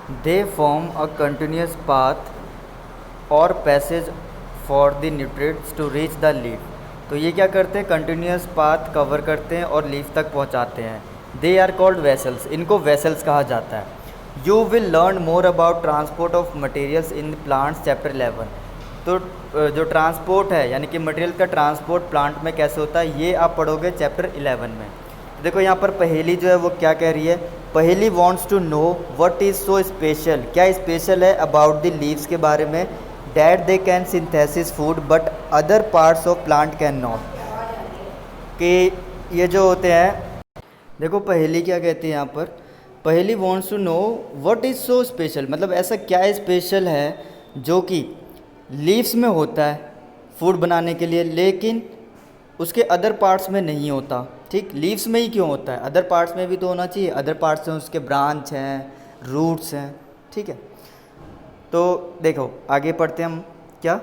They form a continuous path और passage for the nutrients to reach the leaf. तो ये क्या करते हैं, कंटिन्यूस पाथ कवर करते हैं और लीफ तक पहुंचाते हैं। दे आर कॉल्ड वेसल्स, इनको वेसल्स कहा जाता है। You will learn more about transport of materials in plants chapter 11। तो जो ट्रांसपोर्ट है यानी कि मटेरियल का ट्रांसपोर्ट प्लांट में कैसे होता है, ये आप पढ़ोगे चैप्टर 11 में। देखो यहाँ पर पहेली जो है वो क्या कह रही है, Paheli wants to know what is so special, क्या स्पेशल है अबाउट द लीव्स के बारे में, that they can synthesis food but other parts of plant can not. कि ये जो होते हैं, देखो पहेली क्या कहती है यहाँ पर, Paheli wants to know what is so special, मतलब ऐसा क्या स्पेशल है जो कि लीव्स में होता है फूड बनाने के लिए, लेकिन उसके अदर पार्ट्स में नहीं होता। ठीक, लीव्स में ही क्यों होता है, अदर पार्ट्स में भी तो होना चाहिए। अदर पार्ट्स में उसके ब्रांच हैं, रूट्स हैं। ठीक है, तो देखो आगे पढ़ते हैं हम क्या,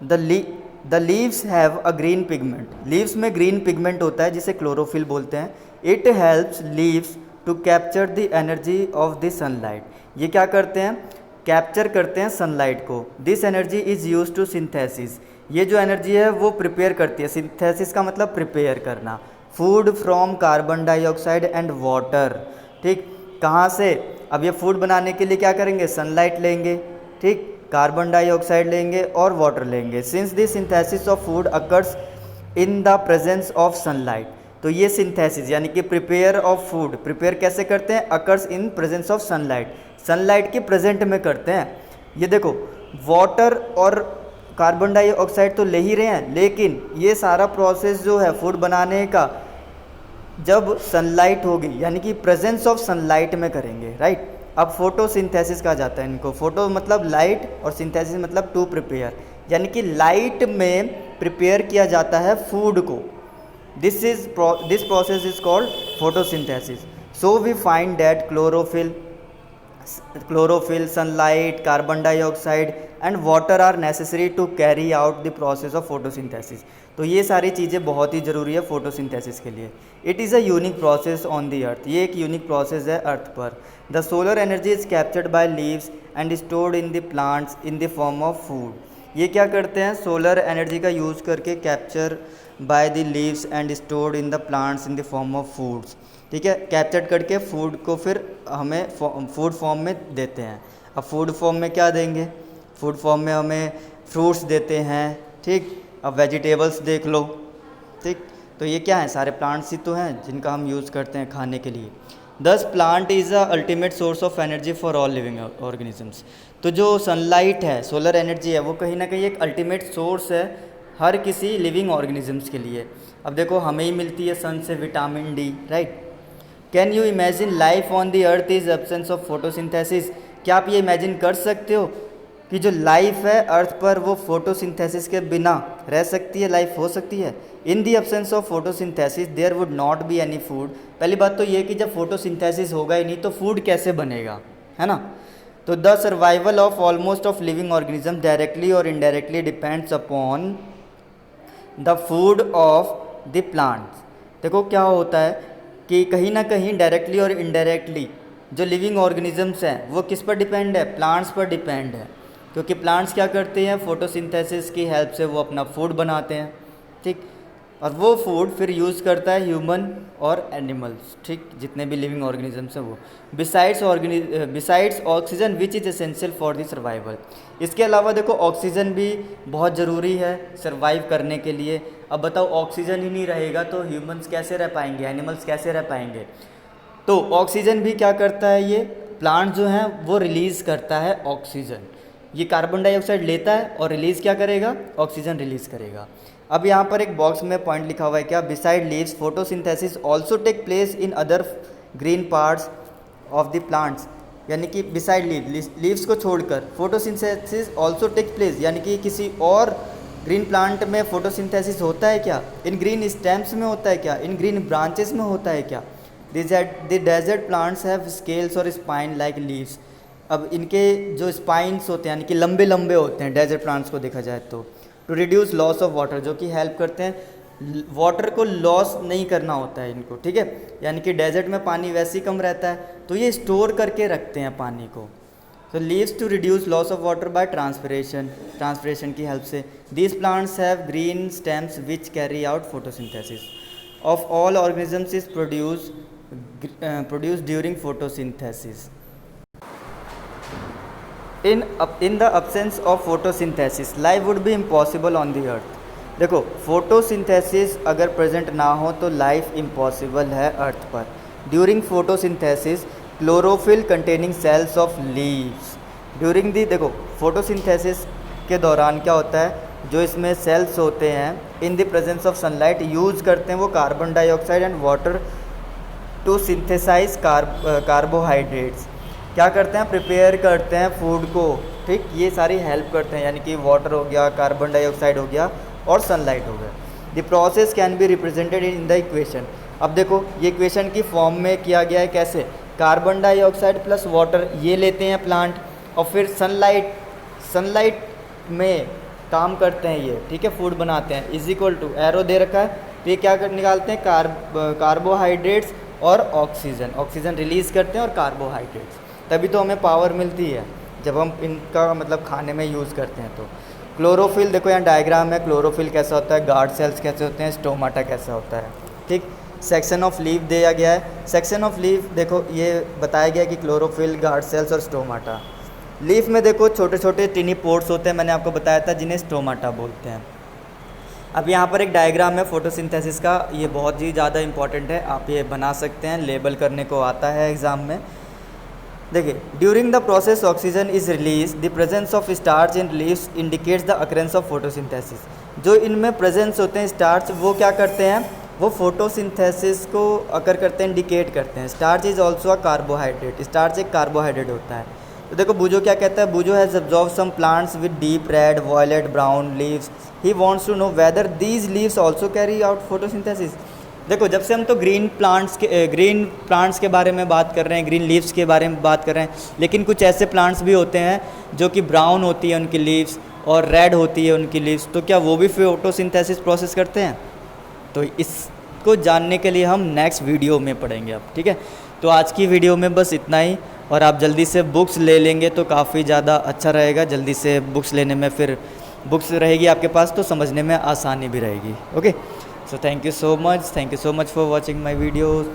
the leaves have a green pigment, leaves में ग्रीन पिगमेंट होता है जिसे क्लोरोफिल बोलते हैं। It helps leaves to capture the energy of the sunlight, ये क्या करते हैं, कैप्चर करते हैं सनलाइट को। This energy is use to synthesis, ये जो एनर्जी है वो प्रिपेयर करती है, सिंथेसिस का मतलब प्रिपेयर करना, food from carbon dioxide and water. ठीक, कहाँ से, अब ये फूड बनाने के लिए क्या करेंगे, सनलाइट लेंगे, ठीक, कार्बन डाइऑक्साइड लेंगे और वाटर लेंगे। Since the synthesis of food occurs in the presence of sunlight, तो ये सिंथेसिस यानी कि प्रिपेयर ऑफ फूड, प्रिपेयर कैसे करते हैं, occurs in presence of sunlight, sunlight के प्रेजेंट में करते हैं। ये देखो वाटर और कार्बन डाइऑक्साइड तो ले ही रहे हैं, लेकिन ये सारा प्रोसेस जो है फूड बनाने का जब सनलाइट होगी यानी कि प्रेजेंस ऑफ सनलाइट में करेंगे, राइट। अब फोटोसिंथेसिस कहा जाता है इनको, फोटो मतलब लाइट और सिंथेसिस मतलब टू प्रिपेयर, यानी कि लाइट में प्रिपेयर किया जाता है फूड को। This process is called photosynthesis. So we find that chlorophyll, sunlight, carbon dioxide and water are necessary to carry out the process of photosynthesis. तो ये सारी चीज़ें बहुत ही ज़रूरी है फोटोसिंथेसिस के लिए। It is a unique process on the earth, ये एक यूनिक प्रोसेस है अर्थ पर। The solar energy is captured by leaves and stored in the plants in the form of food. ये क्या करते हैं, सोलर एनर्जी का यूज़ करके capture by the leaves and stored in the plants in the form of foods. ठीक है, capture करके food को फिर हमें फूड फॉर्म में देते हैं। अब फूड फॉर्म में क्या देंगे, फूड फॉर्म में हमें फ्रूट्स देते हैं। ठीक, अब वेजिटेबल्स देख लो। ठीक, तो ये क्या है, सारे प्लांट्स ही तो हैं जिनका हम यूज़ करते हैं खाने के लिए। दस plant is a ultimate source of energy for all living organisms. तो जो सनलाइट है, सोलर एनर्जी है, वो कहीं ना कहीं एक अल्टीमेट सोर्स है हर किसी लिविंग ऑर्गेनिजम्स के लिए। अब देखो हमें ही मिलती है सन से vitamin D, right. Can you imagine life on the earth is absence of photosynthesis, क्या आप ये इमेजिन कर सकते हो कि जो लाइफ है अर्थ पर वो फोटोसिंथेसिस के बिना रह सकती है, लाइफ हो सकती है। In the absence of photosynthesis there would not be any food. पहली बात तो ये कि जब फोटोसिंथेसिस होगा ही नहीं तो फूड कैसे बनेगा, है ना। तो the survival of almost of living organism directly और indirectly depends upon the food of the plants. देखो क्या होता है कि कहीं ना कहीं डायरेक्टली और इनडायरेक्टली जो लिविंग ऑर्गेनिजम्स हैं वो किस पर डिपेंड है, प्लांट्स पर डिपेंड है। क्योंकि प्लांट्स क्या करते हैं, फोटोसिंथेसिस की हेल्प से वो अपना फूड बनाते हैं। ठीक, और वो फूड फिर यूज़ करता है ह्यूमन और एनिमल्स, ठीक, जितने भी लिविंग ऑर्गेनिजम्स हैं वो। Besides oxygen which is essential for the survival. इसके अलावा देखो ऑक्सीजन भी बहुत ज़रूरी है सर्वाइव करने के लिए। अब बताओ ऑक्सीजन ही नहीं रहेगा तो ह्यूमंस कैसे रह पाएंगे, एनिमल्स कैसे रह पाएंगे। तो ऑक्सीजन भी क्या करता है, ये प्लांट जो हैं वो रिलीज़ करता है ऑक्सीजन। ये कार्बन डाइऑक्साइड लेता है और रिलीज़ क्या करेगा, ऑक्सीजन रिलीज़ करेगा। अब यहाँ पर एक बॉक्स में पॉइंट लिखा हुआ है क्या, beside leaves photosynthesis also take place in other green parts of the plants. यानी कि बिसाइड लीव्स को छोड़कर फोटोसिंथेसिस ऑल्सो टेक प्लेस, यानी कि किसी और ग्रीन प्लांट में फोटोसिंथेसिस होता है क्या, इन ग्रीन स्टेम्स में होता है क्या, इन ग्रीन ब्रांचेस में होता है क्या। The desert plants have scales और स्पाइन लाइक लीव्स। अब इनके जो स्पाइन्स होते हैं यानी कि लंबे लंबे होते हैं डेजर्ट प्लांट्स को देखा जाए तो। To reduce loss of water, जो कि हेल्प करते हैं वाटर को लॉस नहीं करना होता है इनको, ठीक है। यानी कि डेजर्ट में पानी वैसे ही कम रहता है तो ये स्टोर करके रखते हैं पानी को। So leaves to reduce loss of water by transpiration की help से. These plants have green stems which carry out photosynthesis. Of all organisms is produced during photosynthesis. In the absence of photosynthesis, life would be impossible on the earth. देखो photosynthesis अगर present ना हो तो life impossible है earth पर. During photosynthesis chlorophyll containing cells of leaves. During the देखो photosynthesis के दौरान क्या होता है, जो इसमें सेल्स होते हैं in the presence of sunlight use करते हैं वो carbon dioxide and water to synthesize carbohydrates. क्या करते हैं, प्रिपेयर करते हैं फूड को. ठीक, ये सारी हेल्प करते हैं, यानी कि वाटर हो गया, कार्बन डाइऑक्साइड हो गया और सनलाइट हो गया. The process can be represented in the equation. अब देखो ये इक्वेशन की फॉर्म में किया गया है कैसे, कार्बन डाइऑक्साइड प्लस वाटर ये लेते हैं प्लांट और फिर सनलाइट में काम करते हैं ये, ठीक है, फूड बनाते हैं. इज इक्वल टू एरो दे रखा है, तो ये क्या निकालते हैं, कार्बोहाइड्रेट्स और ऑक्सीजन रिलीज़ करते हैं और कार्बोहाइड्रेट्स. तभी तो हमें पावर मिलती है जब हम इनका मतलब खाने में यूज़ करते हैं. तो क्लोरोफिल देखो यहाँ डायग्राम है, क्लोरोफिल कैसा होता है, गार्ड सेल्स कैसे होते हैं, स्टोमाटा कैसा होता है. ठीक, सेक्शन ऑफ लीफ दिया गया है. सेक्शन ऑफ लीफ देखो ये बताया गया कि क्लोरोफिल, गार्ड सेल्स और स्टोमाटा. लीफ में देखो छोटे छोटे टिनी पोर्स होते हैं, मैंने आपको बताया था, जिन्हें स्टोमाटा बोलते हैं. अब यहाँ पर एक डायग्राम है फोटोसिंथेसिस का, ये बहुत ही ज़्यादा इंपॉर्टेंट है, आप ये बना सकते हैं, लेबल करने को आता है एग्ज़ाम में. देखिए, during the process oxygen is release. The presence of starch in leaves indicates the occurrence of photosynthesis. जो इनमें प्रेजेंस होते हैं स्टार्च, वो क्या करते हैं, वो फोटोसिंथेसिस को अकर करते हैं, इंडिकेट करते हैं. Starch is also a carbohydrate. Starch एक कार्बोहाइड्रेट होता है. तो देखो बूजो क्या कहता है, Boojho has observe some plants with deep red, violet, brown leaves. He wants to know whether these leaves also carry out photosynthesis. देखो जब से हम तो ग्रीन प्लांट्स के बारे में बात कर रहे हैं, ग्रीन लीव्स के बारे में बात कर रहे हैं, लेकिन कुछ ऐसे प्लांट्स भी होते हैं जो कि ब्राउन होती है उनकी लीव्स और रेड होती है उनकी लीव्स. तो क्या वो भी फोटोसिंथेसिस प्रोसेस करते हैं? तो इसको जानने के लिए हम नेक्स्ट वीडियो में पढ़ेंगे अब. ठीक है, तो आज की वीडियो में बस इतना ही, और आप जल्दी से बुक्स ले लेंगे तो काफ़ी ज़्यादा अच्छा रहेगा. जल्दी से बुक्स लेने में, फिर बुक्स रहेगी आपके पास तो समझने में आसानी भी रहेगी. Okay, so thank you so much for watching my videos.